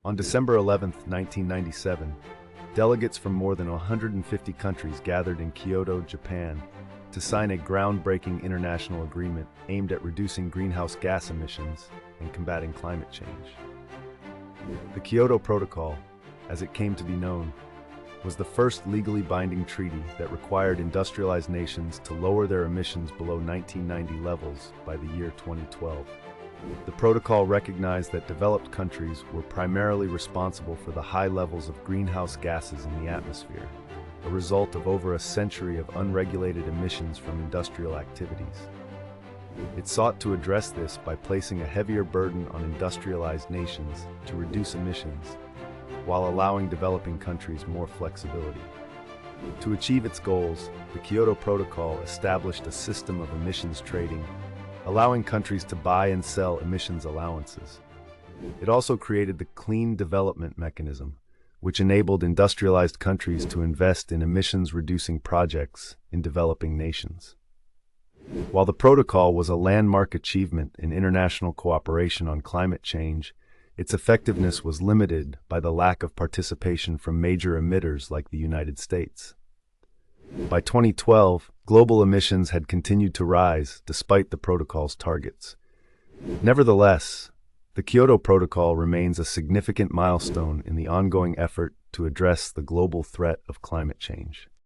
On December 11, 1997, delegates from more than 150 countries gathered in Kyoto, Japan, to sign a groundbreaking international agreement aimed at reducing greenhouse gas emissions and combating climate change. The Kyoto Protocol, as it came to be known, was the first legally binding treaty that required industrialized nations to lower their emissions below 1990 levels by the year 2012. The protocol recognized that developed countries were primarily responsible for the high levels of greenhouse gases in the atmosphere, a result of over a century of unregulated emissions from industrial activities. It sought to address this by placing a heavier burden on industrialized nations to reduce emissions, while allowing developing countries more flexibility. To achieve its goals, the Kyoto Protocol established a system of emissions trading, allowing countries to buy and sell emissions allowances. It also created the Clean Development Mechanism, which enabled industrialized countries to invest in emissions-reducing projects in developing nations. While the protocol was a landmark achievement in international cooperation on climate change, its effectiveness was limited by the lack of participation from major emitters like the United States. By 2012, global emissions had continued to rise despite the protocol's targets. Nevertheless, the Kyoto Protocol remains a significant milestone in the ongoing effort to address the global threat of climate change.